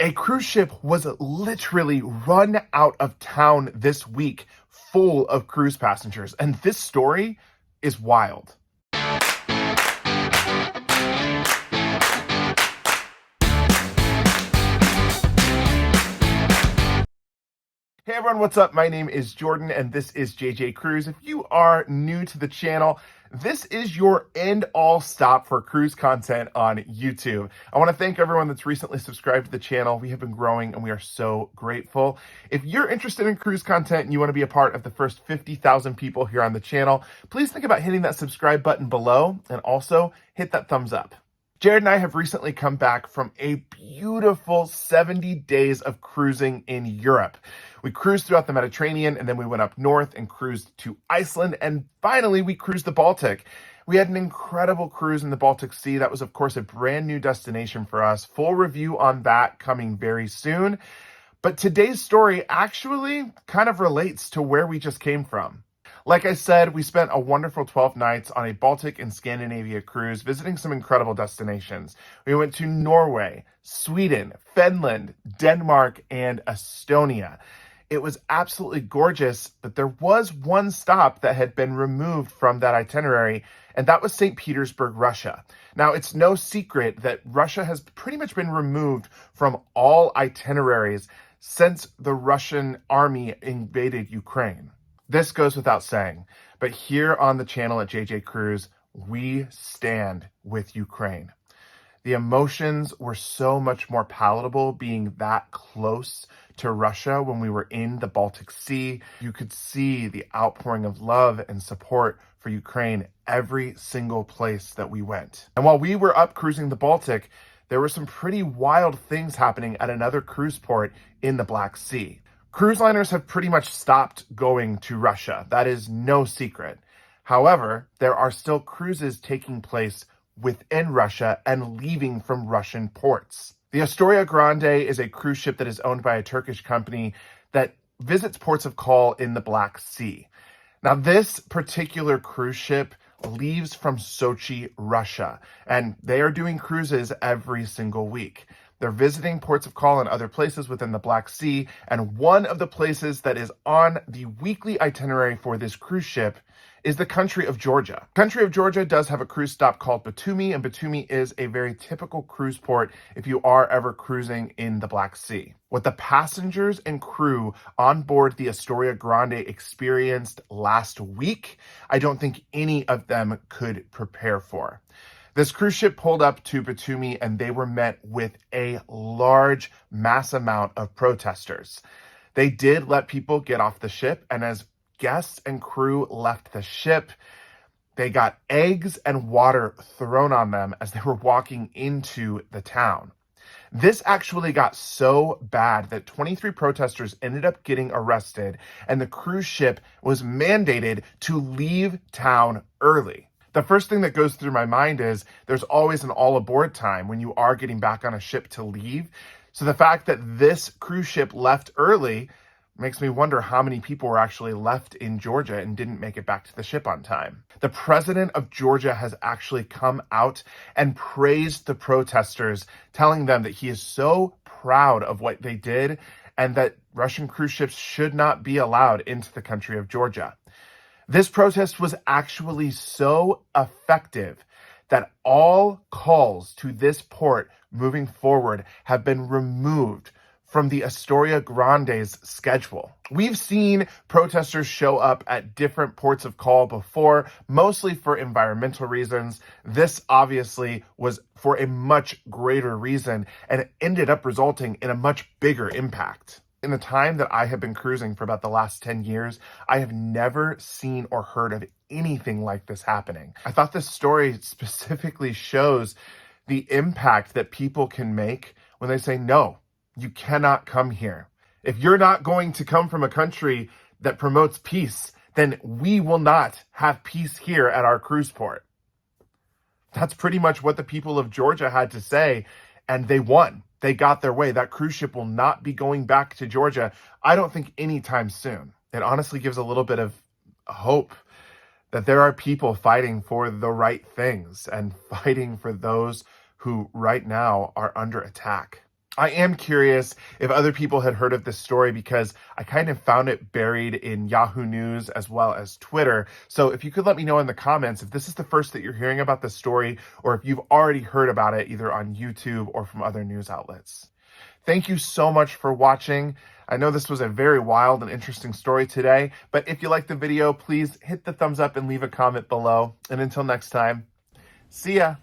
A cruise ship was literally run out of town this week full of cruise passengers, and this story is wild. Hey everyone, what's up? My name is Jordan and this is JJ Cruise. If you are new to the channel, this is your end-all stop for cruise content on YouTube. I want to thank everyone that's recently subscribed to the channel. We have been growing and we are so grateful. If you're interested in cruise content and you want to be a part of the first 50,000 people here on the channel, please think about hitting that subscribe button below and also hit that thumbs up. Jared and I have recently come back from a beautiful 70 days of cruising in Europe. We cruised throughout the Mediterranean and then we went up north and cruised to Iceland, and finally we cruised the Baltic. We had an incredible cruise in the Baltic Sea. That was, of course, a brand new destination for us. Full review on that coming very soon. But today's story actually kind of relates to where we just came from. Like I said, we spent a wonderful 12 nights on a Baltic and Scandinavia cruise, visiting some incredible destinations. We went to Norway, Sweden, Finland, Denmark, and Estonia. It was absolutely gorgeous, but there was one stop that had been removed from that itinerary, and that was St. Petersburg, Russia. Now, it's no secret that Russia has pretty much been removed from all itineraries since the Russian army invaded Ukraine. This goes without saying, but here on the channel at JJ Cruise, we stand with Ukraine. The emotions were so much more palatable being that close to Russia when we were in the Baltic Sea. You could see the outpouring of love and support for Ukraine every single place that we went. And while we were up cruising the Baltic, there were some pretty wild things happening at another cruise port in the Black Sea. Cruise liners have pretty much stopped going to Russia. That is no secret. However, there are still cruises taking place within Russia and leaving from Russian ports. The Astoria Grande is a cruise ship that is owned by a Turkish company that visits ports of call in the Black Sea. Now, this particular cruise ship leaves from Sochi, Russia, and they are doing cruises every single week. They're visiting ports of call and other places within the Black Sea, and one of the places that is on the weekly itinerary for this cruise ship is the country of Georgia. The country of Georgia does have a cruise stop called Batumi, and Batumi is a very typical cruise port if you are ever cruising in the Black Sea. What the passengers and crew on board the Astoria Grande experienced last week, I don't think any of them could prepare for. This cruise ship pulled up to Batumi and they were met with a large mass amount of protesters. They did let people get off the ship, and as guests and crew left the ship, they got eggs and water thrown on them as they were walking into the town. This actually got so bad that 23 protesters ended up getting arrested, and the cruise ship was mandated to leave town early. The first thing that goes through my mind is there's always an all aboard time when you are getting back on a ship to leave. So the fact that this cruise ship left early makes me wonder how many people were actually left in Georgia and didn't make it back to the ship on time. The president of Georgia has actually come out and praised the protesters, telling them that he is so proud of what they did and that Russian cruise ships should not be allowed into the country of Georgia. This protest was actually so effective that all calls to this port moving forward have been removed from the Astoria Grande's schedule. We've seen protesters show up at different ports of call before, mostly for environmental reasons. This obviously was for a much greater reason, and it ended up resulting in a much bigger impact. In the time that I have been cruising for about the last 10 years, I have never seen or heard of anything like this happening. I thought this story specifically shows the impact that people can make when they say, no, you cannot come here. If you're not going to come from a country that promotes peace, then we will not have peace here at our cruise port. That's pretty much what the people of Georgia had to say, and they won. They got their way. That cruise ship will not be going back to Georgia, I don't think anytime soon. It honestly gives a little bit of hope that there are people fighting for the right things and fighting for those who right now are under attack. I am curious if other people had heard of this story because I kind of found it buried in Yahoo News as well as Twitter. So if you could let me know in the comments if this is the first that you're hearing about this story or if you've already heard about it either on YouTube or from other news outlets. Thank you so much for watching. I know this was a very wild and interesting story today, but if you liked the video, please hit the thumbs up and leave a comment below. And until next time, see ya.